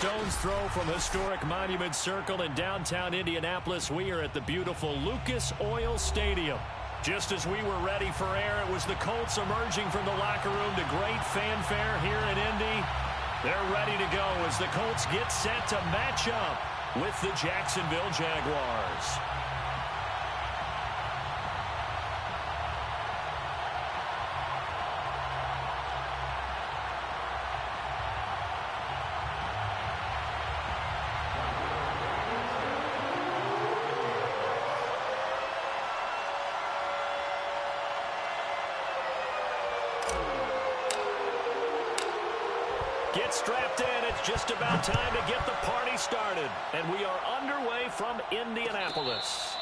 stone's throw from historic Monument Circle in downtown Indianapolis. We are at the beautiful Lucas Oil Stadium. Just as we were ready for air, it was the Colts emerging from the locker room to great fanfare here in Indy. They're ready to go as the Colts get set to match up with the Jacksonville Jaguars. Get strapped in. It's just about time to get the party started. And we are underway from Indianapolis.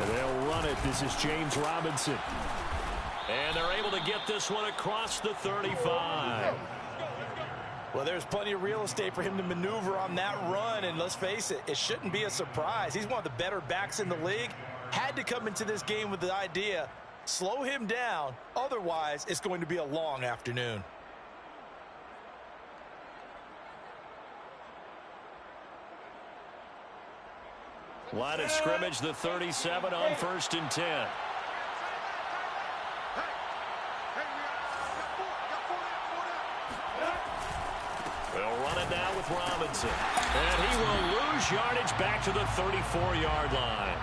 And they'll run it. This is James Robinson. And they're able to get this one across the 35. Well, there's plenty of real estate for him to maneuver on that run. And let's face it, it shouldn't be a surprise. He's one of the better backs in the league. Had to come into this game with the idea, slow him down. Otherwise, it's going to be a long afternoon. Line of scrimmage, the 37 on 1st and 10. They'll run it now with Robinson. And he will lose yardage back to the 34-yard line.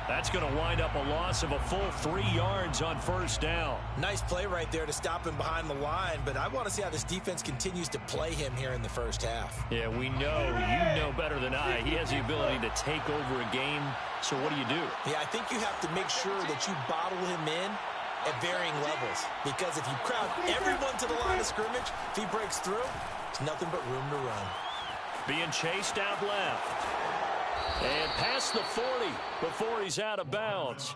That's going to wind up a loss of a full 3 yards on 1st down. Nice play right there to stop him behind the line, but I want to see how this defense continues to play him here in the first half. Yeah, we know, you know better than I, he has the ability to take over a game. So what do you do? Yeah, I think you have to make sure that you bottle him in at varying levels, because if you crowd everyone to the line of scrimmage, if he breaks through, there's nothing but room to run. Being chased out left. And past the 40 before he's out of bounds.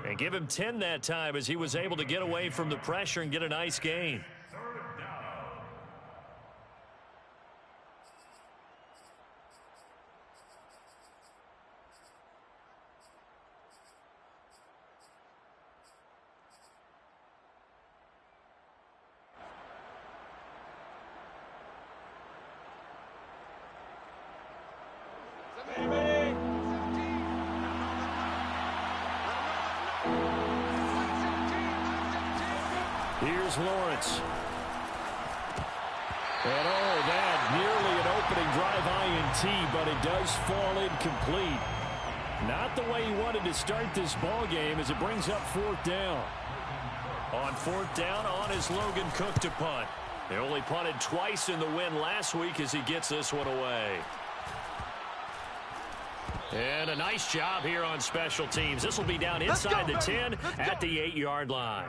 And give him 10 that time as he was able to get away from the pressure and get a nice gain. Here's Lawrence. And that nearly an opening drive INT, but it does fall incomplete. Not the way he wanted to start this ball game as it brings up 4th down. On 4th down, on is Logan Cook to punt. They only punted twice in the win last week as he gets this one away. And a nice job here on special teams. This will be down inside the 10 at the 8-yard line.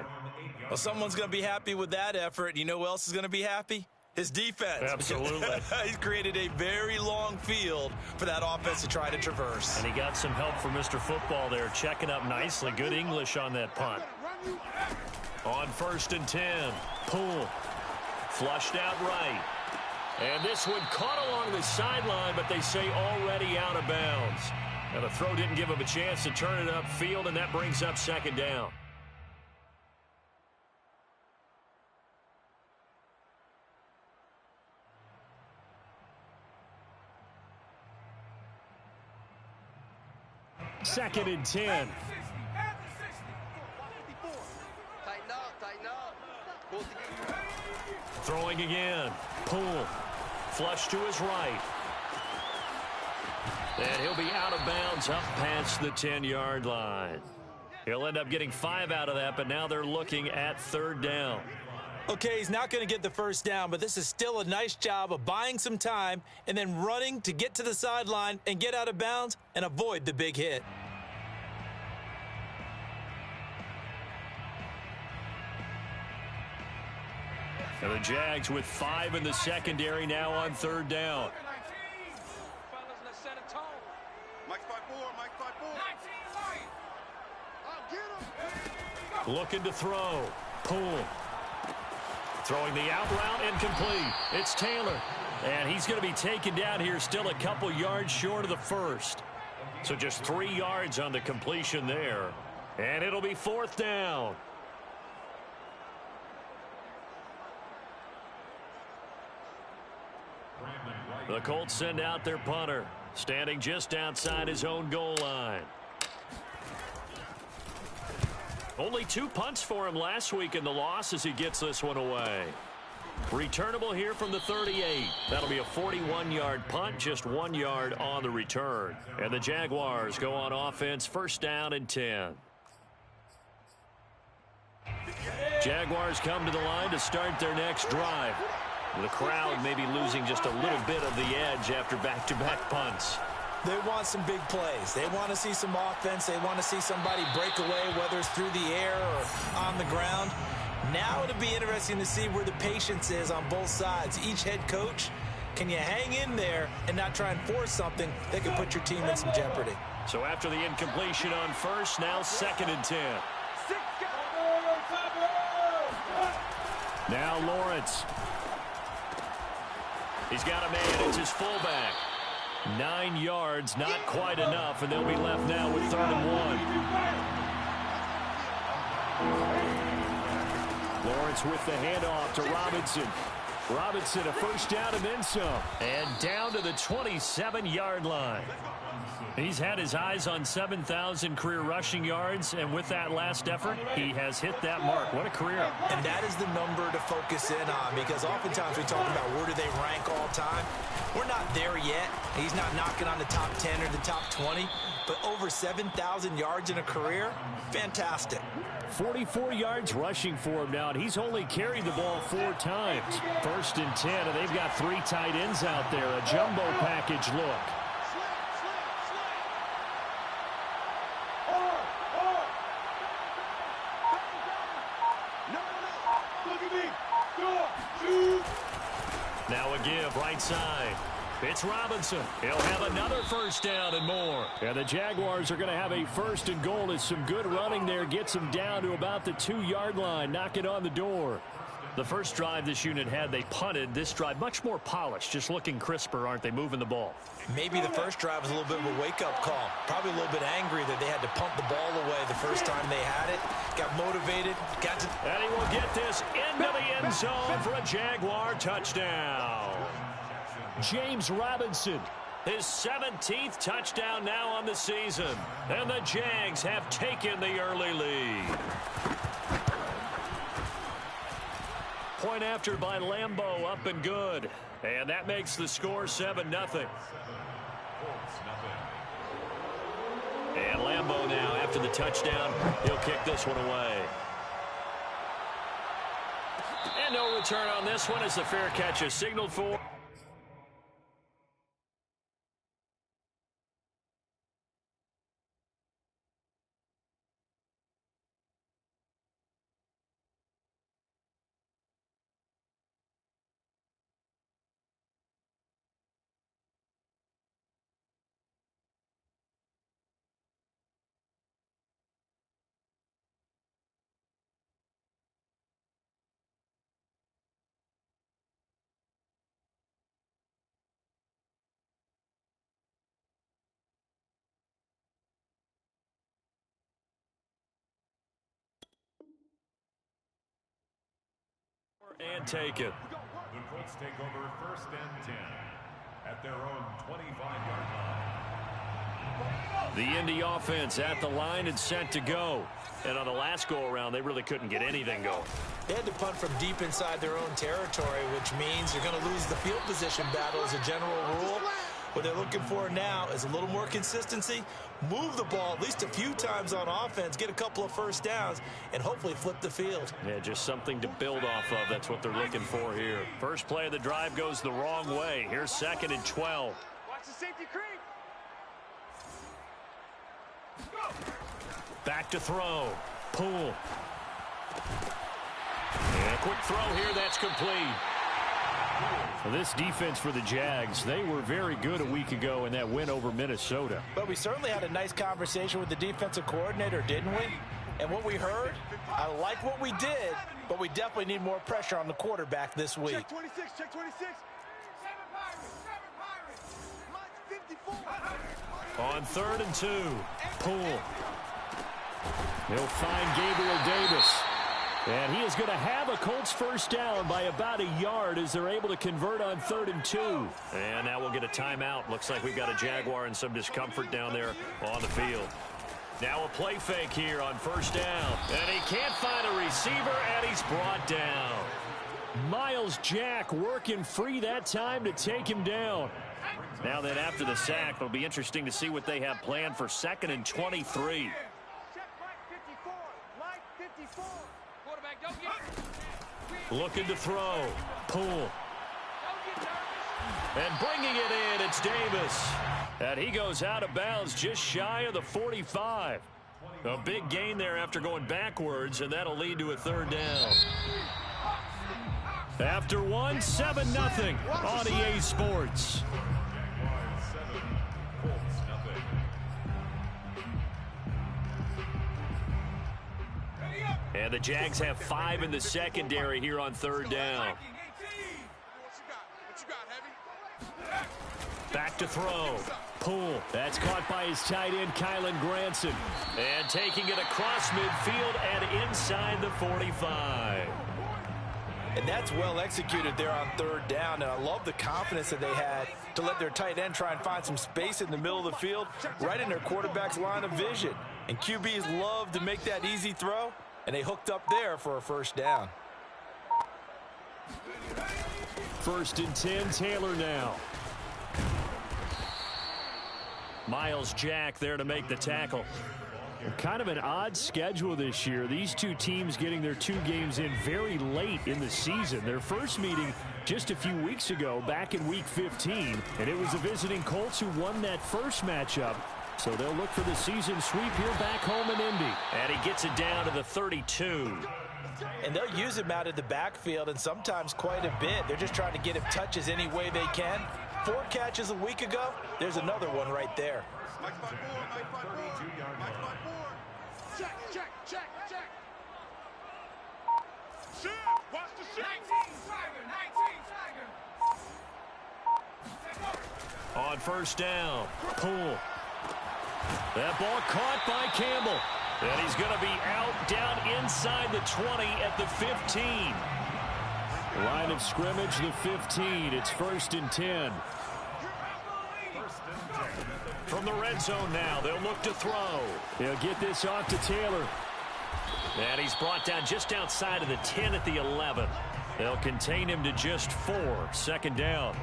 Well, someone's going to be happy with that effort. You know who else is going to be happy? His defense. Absolutely. He's created a very long field for that offense to try to traverse. And he got some help from Mr. Football there, checking up nicely. Good English on that punt. On 1st and 10, pull. Flushed out right. And this one caught along the sideline, but they say already out of bounds. Now the throw didn't give him a chance to turn it upfield, and that brings up 2nd down. Second and 10. Tighten up. Throwing again. Pull. Flush to his right. And he'll be out of bounds up past the 10-yard line. He'll end up getting 5 out of that, but now they're looking at 3rd down. Okay, he's not going to get the 1st down, but this is still a nice job of buying some time and then running to get to the sideline and get out of bounds and avoid the big hit. And the Jags with 5 in the secondary now on 3rd down. Looking to throw. Poole. Throwing the out route, incomplete. It's Taylor. And he's going to be taken down here, still a couple yards short of the first. So just 3 yards on the completion there. And it'll be 4th down. The Colts send out their punter, standing just outside his own goal line. Only 2 punts for him last week in the loss as he gets this one away. Returnable here from the 38. That'll be a 41-yard punt, just 1 yard on the return. And the Jaguars go on offense, 1st down and 10. Jaguars come to the line to start their next drive. The crowd may be losing just a little bit of the edge after back-to-back punts. They want some big plays. They want to see some offense. They want to see somebody break away, whether it's through the air or on the ground. Now it'll be interesting to see where the patience is on both sides. Each head coach, can you hang in there and not try and force something that could put your team in some jeopardy? So after the incompletion on first, now 2nd and 10. Now Lawrence. He's got a man. It's his fullback. 9 yards, not quite enough, and they'll be left now with 3rd and 1. Lawrence with the handoff to Robinson. Robinson a 1st down and then some. And down to the 27-yard line. He's had his eyes on 7,000 career rushing yards, and with that last effort, he has hit that mark. What a career. And that is the number to focus in on, because oftentimes we talk about where do they rank all time. We're not there yet. He's not knocking on the top 10 or the top 20, but over 7,000 yards in a career, fantastic. 44 yards rushing for him now, and he's only carried the ball 4 times. 1st and 10, and they've got 3 tight ends out there. A jumbo package look. Now a give, right side. It's Robinson. He'll have another 1st down and more. And the Jaguars are going to have a 1st and goal as some good running there gets them down to about the 2-yard line, knocking on the door. The first drive this unit had, they punted. This drive, much more polished, just looking crisper, aren't they, moving the ball? Maybe the first drive was a little bit of a wake-up call. Probably a little bit angry that they had to punt the ball away the first time they had it. Got motivated. And he will get this into the end zone for a Jaguar touchdown. James Robinson, his 17th touchdown now on the season. And the Jags have taken the early lead. Point after by Lambeau, up and good. And that makes the score 7-0. And Lambeau now, after the touchdown, he'll kick this one away. And no return on this one as the fair catch is signaled for. And take it. The Colts take over 1st and 10 at their own 25-yard line. The Indy offense at the line and set to go. And on the last go-around, they really couldn't get anything going. They had to punt from deep inside their own territory, which means you're going to lose the field position battle as a general rule. What they're looking for now is a little more consistency, move the ball at least a few times on offense, get a couple of 1st downs, and hopefully flip the field. Yeah, just something to build off of. That's what they're looking for here. First play of the drive goes the wrong way. Here's 2nd and 12. Watch the safety creep. Back to throw. Poole. And a quick throw here. That's complete. Well, this defense for the Jags, they were very good a week ago in that win over Minnesota. But we certainly had a nice conversation with the defensive coordinator, didn't we? And what we heard, I like what we did, but we definitely need more pressure on the quarterback this week. Check 26, check 26. On 3rd and 2, Poole. He'll find Gabriel Davis. And he is going to have a Colts first down by about a yard as they're able to convert on 3rd and 2. And now we'll get a timeout. Looks like we've got a Jaguar and some discomfort down there on the field. Now a play fake here on first down. And he can't find a receiver, and he's brought down. Myles Jack working free that time to take him down. Now then, after the sack, it'll be interesting to see what they have planned for 2nd and 23. Looking to throw. Poole. And bringing it in, it's Davis. And he goes out of bounds just shy of the 45. A big gain there after going backwards, and that'll lead to a 3rd down. After one, 7-0 on EA Sports. And the Jags have 5 in the secondary here on 3rd down. Back to throw. Poole. That's caught by his tight end, Kylen Granson. And taking it across midfield and inside the 45. And that's well executed there on 3rd down. And I love the confidence that they had to let their tight end try and find some space in the middle of the field, right in their quarterback's line of vision. And QBs love to make that easy throw, and they hooked up there for a first down. 1st and 10, Taylor now. Myles Jack there to make the tackle. Kind of an odd schedule this year. These two teams getting their 2 games in very late in the season. Their first meeting just a few weeks ago, back in Week 15, and it was the visiting Colts who won that first matchup. So they'll look for the season sweep here back home in Indy. And he gets it down to the 32. And they'll use him out of the backfield, and sometimes quite a bit. They're just trying to get him touches any way they can. 4 catches a week ago. There's another one right there. Check, check, check, check. Shit, watch the shit. 19 Tiger. On first down, Poole. That ball caught by Campbell. And he's going to be out down inside the 20 at the 15. Line of scrimmage, the 15. It's 1st and 10. From the red zone now, they'll look to throw. He'll get this off to Taylor. And he's brought down just outside of the 10 at the 11. They'll contain him to just 4. 2nd down.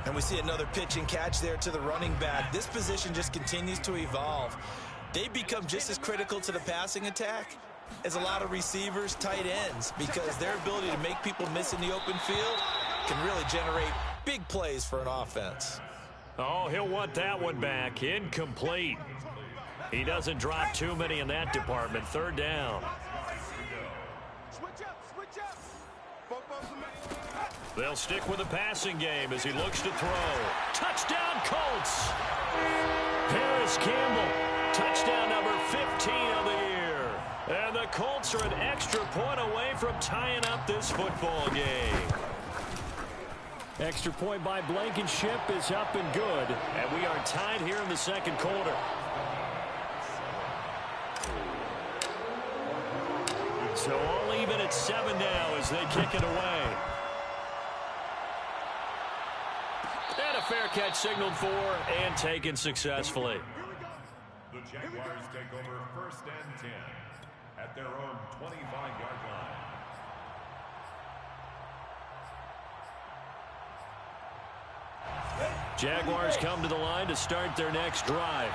And we see another pitch and catch there to the running back. This position just continues to evolve. They become just as critical to the passing attack as a lot of receivers, tight ends, because their ability to make people miss in the open field can really generate big plays for an offense. Oh, he'll want that one back. Incomplete. He doesn't drop too many in that department. 3rd down. Switch up, switch up. They'll stick with the passing game as he looks to throw. Touchdown, Colts! Paris Campbell. Touchdown number 15 of the year. And the Colts are an extra point away from tying up this football game. Extra point by Blankenship is up and good. And we are tied here in the 2nd quarter. So all even at 7 now as they kick it away. And a fair catch signaled for and taken successfully. The Jaguars take over 1st and 10 at their own 25-yard line. Jaguars come to the line to start their next drive.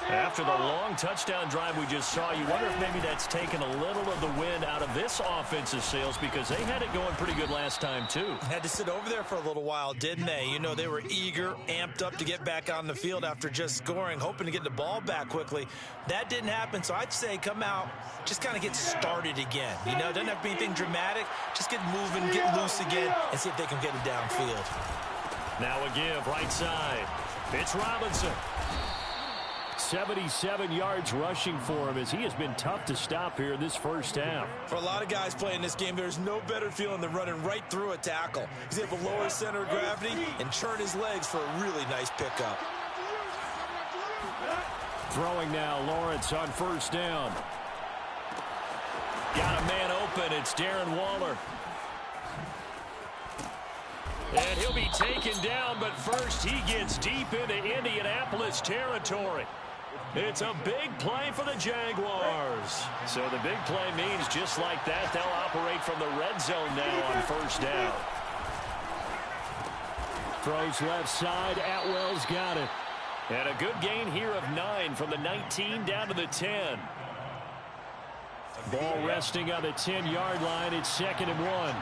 After the long touchdown drive we just saw, you wonder if maybe that's taken a little of the wind out of this offensive sails, because they had it going pretty good last time too. Had to sit over there for a little while, didn't they? You know, they were eager, amped up to get back on the field after just scoring, hoping to get the ball back quickly. That didn't happen, so I'd say come out, just kind of get started again. You know, it doesn't have to be anything dramatic. Just get moving, get loose again, and see if they can get it downfield. Now a give, right side. It's Robinson. 77 yards rushing for him, as he has been tough to stop here in this first half. For a lot of guys playing this game, there's no better feeling than running right through a tackle. He's able to lower his center of gravity and churn his legs for a really nice pickup. Throwing now, Lawrence on first down. Got a man open. It's Darren Waller. And he'll be taken down, but first he gets deep into Indianapolis territory. It's a big play for the Jaguars. So the big play means just like that, they'll operate from the red zone now on first down. Throws left side. Atwell's got it. And a good gain here of 9 from the 19 down to the 10. Ball resting on the 10-yard line. It's 2nd and 1.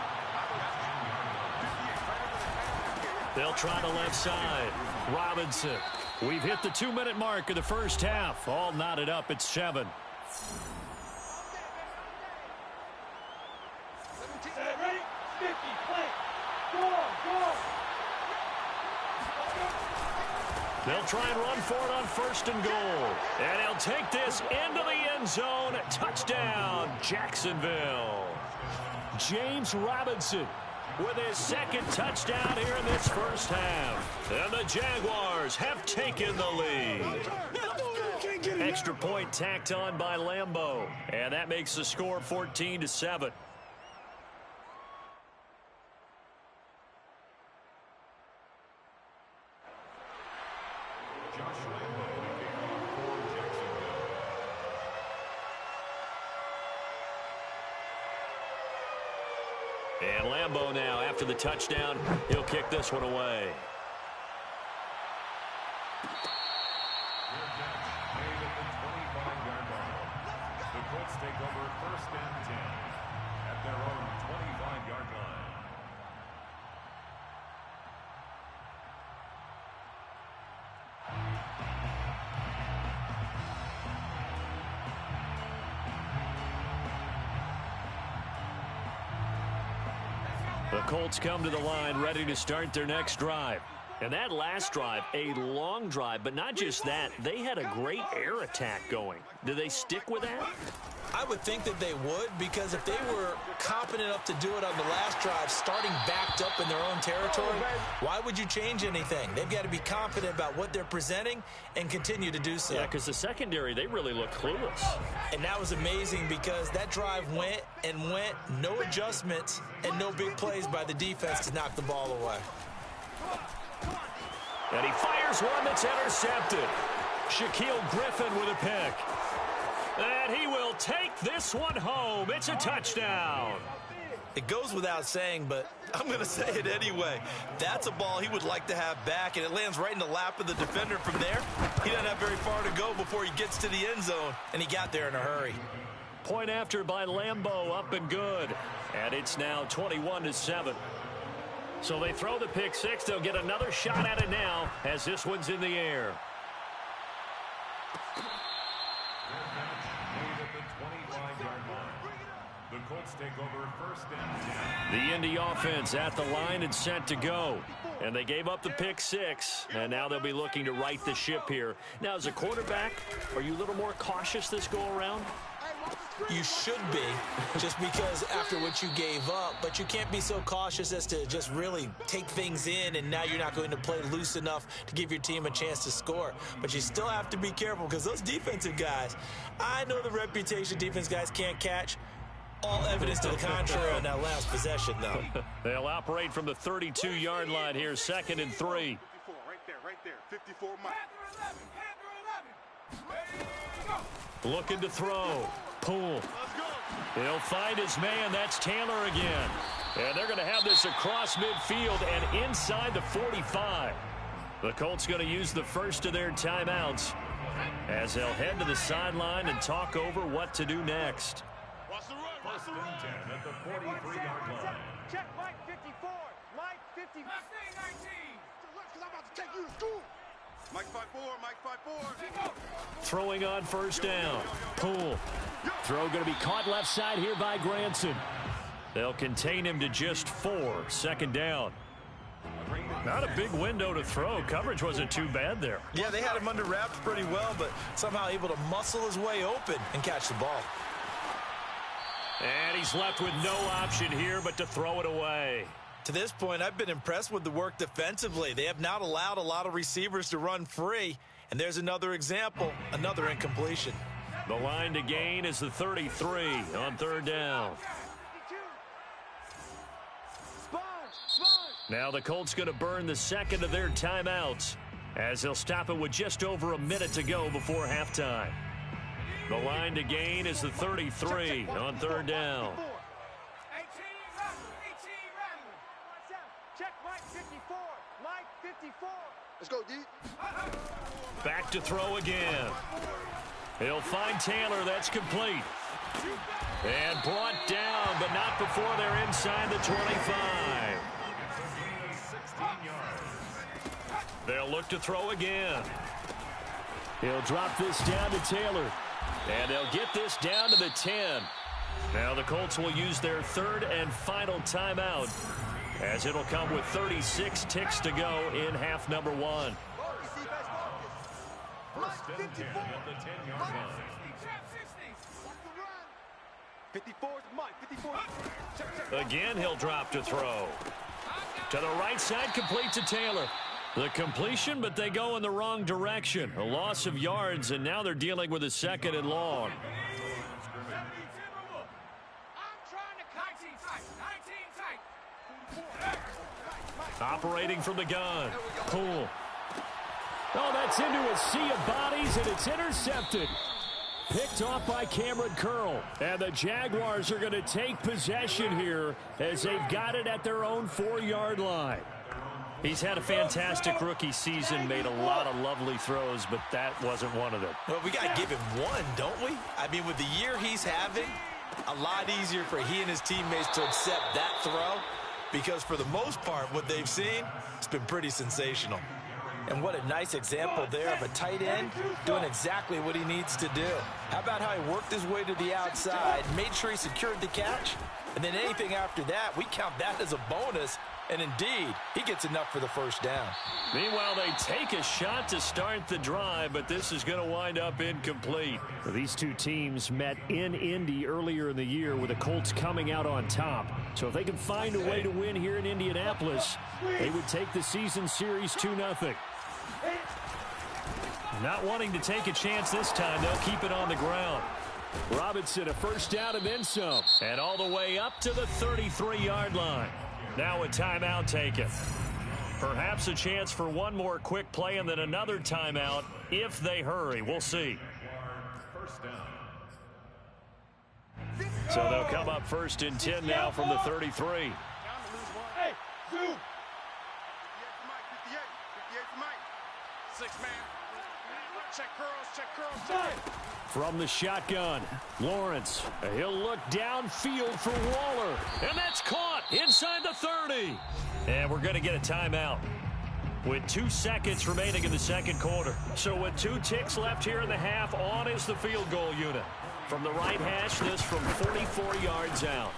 They'll try the left side. Robinson. We've hit the 2-minute mark of the first half. All knotted up at 7. They'll try and run for it on 1st and goal. And he'll take this into the end zone. Touchdown, Jacksonville. James Robinson with his 2nd touchdown here in this first half. And the Jaguars have taken the lead. Extra point tacked on by Lambeau. And that makes the score 14-7. And Lambeau now, after the touchdown, he'll kick this one away. The Colts take over 1st and 10 at their own 25-yard line. The Colts come to the line ready to start their next drive. And that last drive, a long drive, but not just that. They had a great air attack going. Do they stick with that? I would think that they would, because if they were competent enough to do it on the last drive, starting backed up in their own territory, why would you change anything? They've got to be confident about what they're presenting and continue to do so. Yeah, because the secondary, they really look clueless. And that was amazing, because that drive went and went, no adjustments and no big plays by the defense to knock the ball away. And he fires one that's intercepted. Shaquille Griffin with a pick. And he will take this one home. It's a touchdown. It goes without saying, but I'm going to say it anyway. That's a ball he would like to have back, and it lands right in the lap of the defender from there. He doesn't have very far to go before he gets to the end zone, and he got there in a hurry. Point after by Lambeau, up and good. And it's now 21-7. So they throw the pick six. They'll get another shot at it now as this one's in the air. The Colts take over 1st and 10. The Indy offense at the line and set to go. And they gave up the pick six. And now they'll be looking to right the ship here. Now, as a quarterback, are you a little more cautious this go around? You should be, just because after what you gave up, but you can't be so cautious as to just really take things in, and now you're not going to play loose enough to give your team a chance to score. But you still have to be careful, because those defensive guys, I know the reputation defense guys can't catch. All evidence to the contrary on that last possession, though. They'll operate from the 32-yard line here, 2nd and 3. 54, right there, 54 Mike. Looking to throw. Poole. He'll find his man. That's Taylor again. And they're going to have this across midfield and inside the 45. The Colts going to use the first of their timeouts as they'll head to the sideline and talk over what to do next. Watch the run. 1st and 10 at the 43-yard line. Check Mike 54. Mike 50. Let's say 19. Because I'm about to take you to school. Mike 5-4, Mike 5-4. Throwing on first down. Poole. Throw going to be caught left side here by Granson. They'll contain him to just 4. 2nd down. Not a big window to throw. Coverage wasn't too bad there. Yeah, they had him under wraps pretty well, but somehow able to muscle his way open and catch the ball. And he's left with no option here but to throw it away. To this point, I've been impressed with the work defensively. They have not allowed a lot of receivers to run free. And there's another example, another incompletion. The line to gain is the 33 on third down. Now the Colts going to burn the second of their timeouts as they'll stop it with just over a minute to go before halftime. The line to gain is the 33 on third down. Check Mike 54. Mike 54. Let's go, D. Back to throw again. He'll find Taylor. That's complete. And brought down, but not before they're inside the 25. They'll look to throw again. He'll drop this down to Taylor. And they'll get this down to the 10. Now the Colts will use their third and final timeout, as it'll come with 36 ticks to go in half number one. First and 10 at the 10-yard line. 54 is Mike. 54. Again, he'll drop to throw. To the right side, complete to Taylor. The completion, but they go in the wrong direction. A loss of yards, and now they're dealing with a second and long. Operating from the gun. Poole. Oh, that's into a sea of bodies, and it's intercepted. Picked off by Cameron Curl. And the Jaguars are going to take possession here as they've got it at their own 4-yard line. He's had a fantastic rookie season, made a lot of lovely throws, but that wasn't one of them. Well, we got to give him one, don't we? I mean, with the year he's having, a lot easier for he and his teammates to accept that throw, because for the most part, what they've seen, it's been pretty sensational. And what a nice example there of a tight end doing exactly what he needs to do. How about how he worked his way to the outside, made sure he secured the catch, and then anything after that, we count that as a bonus. And indeed, he gets enough for the first down. Meanwhile, they take a shot to start the drive, but this is going to wind up incomplete. These two teams met in Indy earlier in the year with the Colts coming out on top. So if they can find a way to win here in Indianapolis, they would take the season series 2-0. Not wanting to take a chance this time, they'll keep it on the ground. Robinson, a first down and then some. And all the way up to the 33-yard line. Now a timeout taken. Perhaps a chance for one more quick play and then another timeout if they hurry. We'll see. So they'll come up first and 10 now from the 33. Hey, 2. 58 for Mike. 6-man. Check curls, check. From the shotgun, Lawrence. He'll look downfield for Waller. And that's caught inside the 30. And we're going to get a timeout with 2 seconds remaining in the second quarter. So with 2 ticks left here in the half, on is the field goal unit. From the right hash, this from 44 yards out.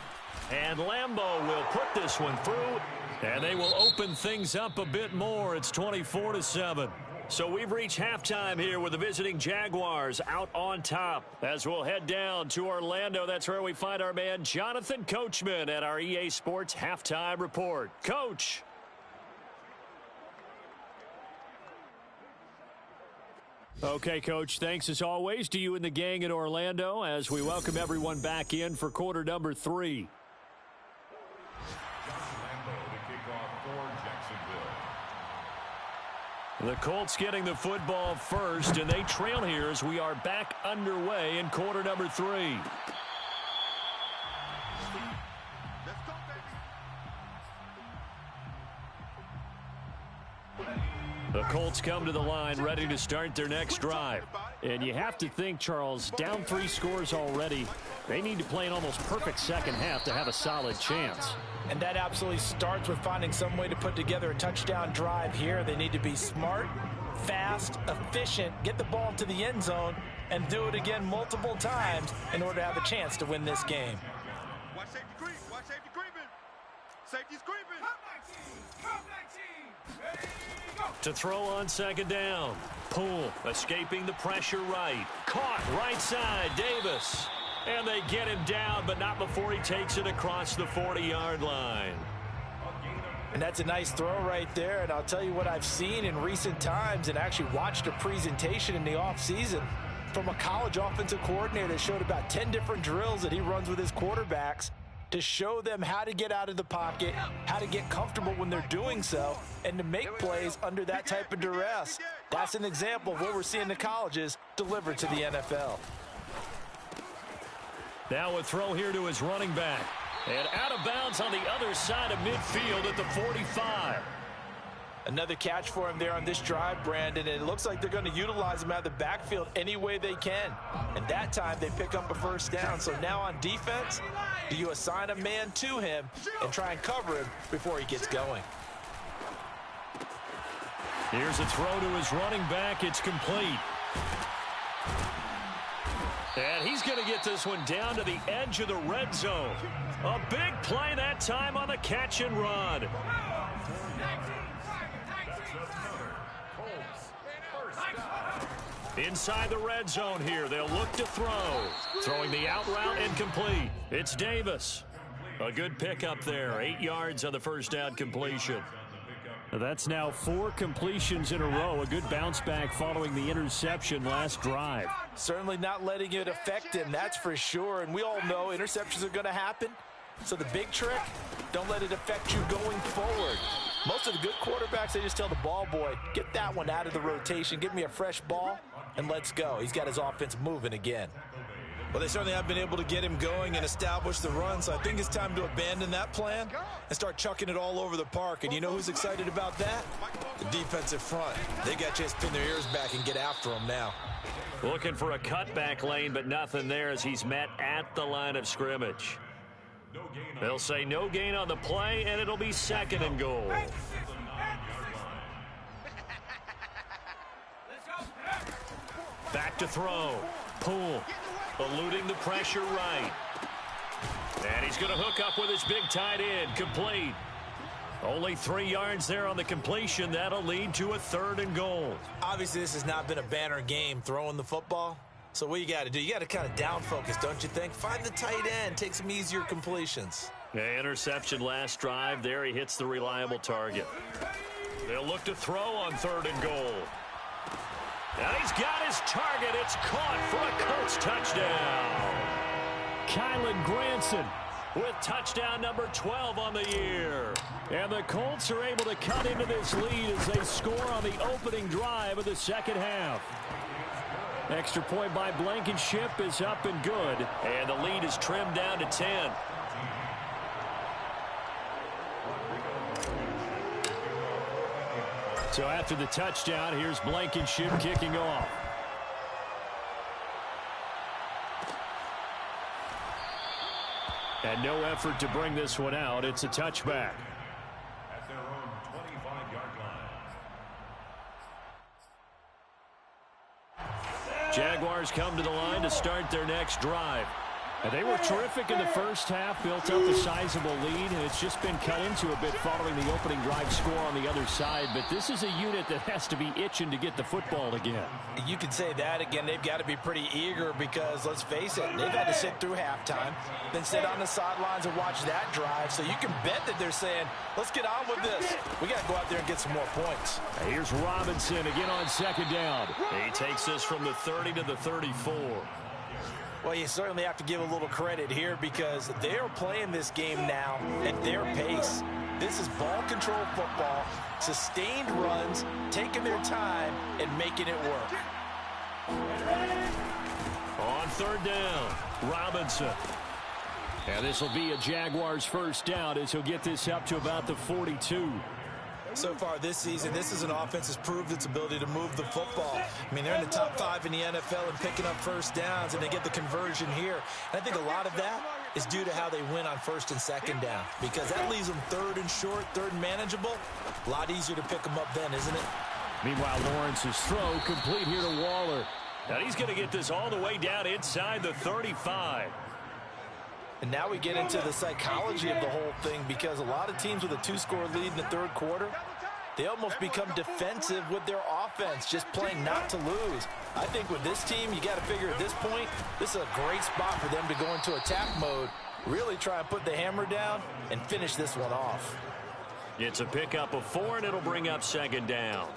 And Lambeau will put this one through. And they will open things up a bit more. It's 24-7. So we've reached halftime here with the visiting Jaguars out on top. As we'll head down to Orlando, that's where we find our man Jonathan Coachman at our EA Sports Halftime Report. Coach. Okay, Coach, thanks as always to you and the gang in Orlando as we welcome everyone back in for quarter number 3. The Colts getting the football first, and they trail here as we are back underway in quarter number 3. Let's go, baby. The Colts come to the line ready to start their next drive. And you have to think, Charles, down 3 scores already. They need to play an almost perfect second half to have a solid chance. And that absolutely starts with finding some way to put together a touchdown drive here. They need to be smart, fast, efficient, get the ball to the end zone, and do it again multiple times in order to have a chance to win this game. Watch safety creep. Watch safety creeping. Safety's creeping. To throw on second down. Poole escaping the pressure right. Caught right side, Davis. And they get him down, but not before he takes it across the 40-yard line. And that's a nice throw right there. And I'll tell you what I've seen in recent times and actually watched a presentation in the offseason from a college offensive coordinator that showed about 10 different drills that he runs with his quarterbacks to show them how to get out of the pocket, how to get comfortable when they're doing so, and to make plays under that type of duress. That's an example of what we're seeing the colleges deliver to the NFL. Now a throw here to his running back. And out of bounds on the other side of midfield at the 45. Another catch for him there on this drive, Brandon, and it looks like they're going to utilize him out of the backfield any way they can. And that time they pick up a first down. So now on defense, do you assign a man to him and try and cover him before he gets going? Here's a throw to his running back. It's complete. And he's going to get this one down to the edge of the red zone. A big play that time on the catch and run. Inside the red zone here. They'll look to throw. Throwing the out route and complete. It's Davis. A good pickup there. 8 yards on the first down completion. That's now 4 completions in a row. A good bounce back following the interception last drive. Certainly not letting it affect him, that's for sure. And we all know interceptions are going to happen. So the big trick, don't let it affect you going forward. Most of the good quarterbacks, they just tell the ball boy, get that one out of the rotation, give me a fresh ball, and let's go. He's got his offense moving again. Well, they certainly have been able to get him going and establish the run, so I think it's time to abandon that plan and start chucking it all over the park. And you know who's excited about that? The defensive front. They got a chance to pin their ears back and get after him now. Looking for a cutback lane, but nothing there as he's met at the line of scrimmage. They'll say no gain on the play, and it'll be second and goal. Back to throw. Poole eluding the pressure right. And he's going to hook up with his big tight end. Complete. Only 3 yards there on the completion. That'll lead to a third and goal. Obviously, this has not been a banner game throwing the football. So what you got to do, you got to kind of down focus, don't you think? Find the tight end, take some easier completions. Yeah, interception last drive. There he hits the reliable target. They'll look to throw on third and goal. And he's got his target. It's caught for a Colts touchdown. Kylan Granson with touchdown number 12 on the year. And the Colts are able to cut into this lead as they score on the opening drive of the second half. Extra point by Blankenship is up and good. And the lead is trimmed down to 10. So after the touchdown, here's Blankenship kicking off. And no effort to bring this one out. It's a touchback. At their own 25-yard line. Jaguars come to the line to start their next drive. And they were terrific in the first half, built up a sizable lead, and it's just been cut into a bit following the opening drive score on the other side. But this is a unit that has to be itching to get the football again. You could say that again. They've got to be pretty eager because, let's face it, they've had to sit through halftime, then sit on the sidelines and watch that drive. So you can bet that they're saying, let's get on with this. We got to go out there and get some more points. Here's Robinson again on second down. He takes this from the 30 to the 34. Well, you certainly have to give a little credit here because they are playing this game now at their pace. This is ball control football, sustained runs, taking their time, and making it work. On third down, Robinson. And this will be a Jaguars first down as he'll get this up to about the 42. So far this season, this is an offense that's proved its ability to move the football. I mean, they're in the top 5 in the NFL and picking up first downs, and they get the conversion here. And I think a lot of that is due to how they win on first and second down, because that leaves them third and short, third and manageable. A lot easier to pick them up then, isn't it? Meanwhile, Lawrence's throw complete here to Waller. And he's going to get this all the way down inside the 35. And now we get into the psychology of the whole thing, because a lot of teams with a 2-score lead in the third quarter, they almost become defensive with their offense, just playing not to lose. I think with this team, you got to figure at this point, this is a great spot for them to go into attack mode, really try and put the hammer down and finish this one off. It's a pickup of 4, and it'll bring up second down.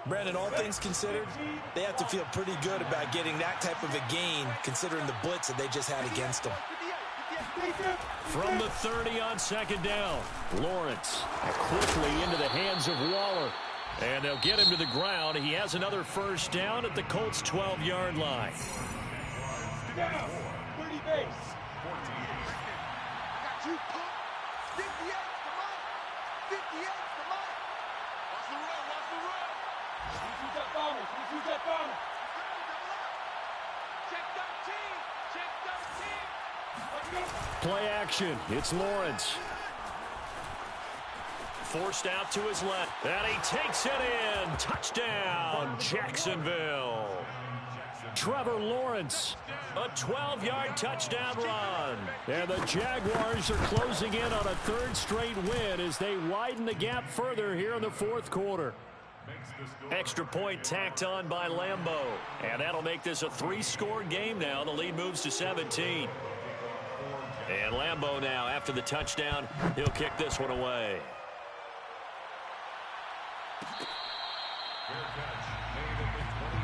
Brandon, all things considered, they have to feel pretty good about getting that type of a gain, considering the blitz that they just had against them. From the 30 on second down, Lawrence quickly into the hands of Waller. And they'll get him to the ground. He has another first down at the Colts' 12-yard line. 30 base. 14. Got you, punk. 58 for Mike. 58 for Mike. Watch the run, watch the run. Shoot that bomber, shoot that bomber. Check 13, check 13. Play action. It's Lawrence. Forced out to his left. And he takes it in. Touchdown, Jacksonville. Trevor Lawrence, a 12-yard touchdown run. And the Jaguars are closing in on a third straight win as they widen the gap further here in the fourth quarter. Extra point tacked on by Lambeau. And that'll make this a 3-score game now. The lead moves to 17. And Lambeau now, after the touchdown, he'll kick this one away.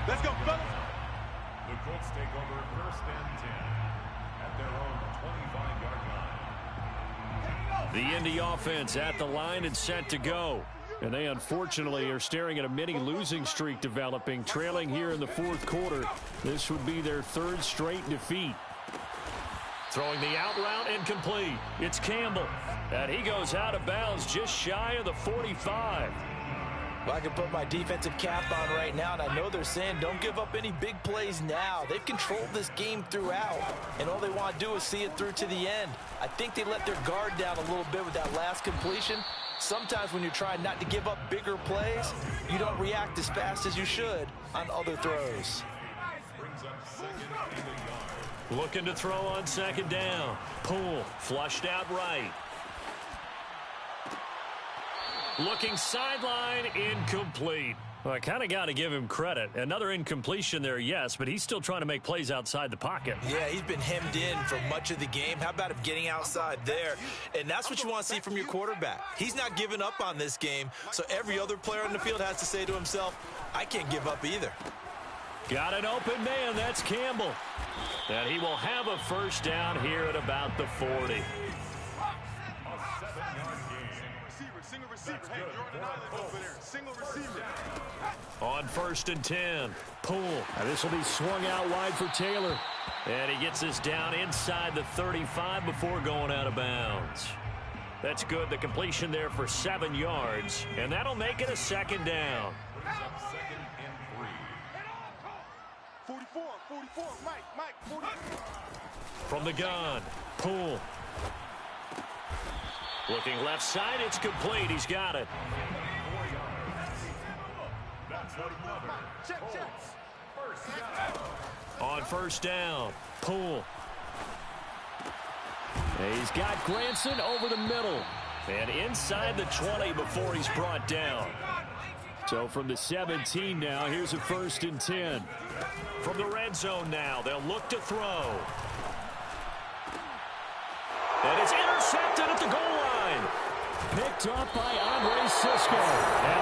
Let's go, fellas. The Colts take over first and 10 at their own 25-yard line. The Indy offense at the line and set to go. And they unfortunately are staring at a mini losing streak developing, trailing here in the fourth quarter. This would be their third straight defeat. Throwing the out route incomplete. It's Campbell. And he goes out of bounds just shy of the 45. Well, I can put my defensive cap on right now, and I know they're saying don't give up any big plays now. They've controlled this game throughout, and all they want to do is see it through to the end. I think they let their guard down a little bit with that last completion. Sometimes when you're trying not to give up bigger plays, you don't react as fast as you should on other throws. Looking to throw on second down. Poole flushed out right. Looking sideline, incomplete. Well, I kind of got to give him credit. Another incompletion there, yes, but he's still trying to make plays outside the pocket. Yeah, he's been hemmed in for much of the game. How about him getting outside there? And that's what you want to see from your quarterback. He's not giving up on this game, so every other player on the field has to say to himself, I can't give up either. Got an open man, that's Campbell. And he will have a first down here at about the 40. Single receiver. Hey, you're on an island over there. Single receiver. On first and 10, Poole. This will be swung out wide for Taylor. And he gets this down inside the 35 before going out of bounds. That's good. The completion there for 7 yards. And that'll make it a second down. 44, Mike, 44. From the gun, Poole. Looking left side, it's complete. He's got it. On first down, Poole. He's got Granson over the middle. And inside the 20 before he's brought down. So from the 17 now, here's a first and 10. From the red zone now, they'll look to throw. And it's intercepted at the goal line. Picked up by Andre Sisco. And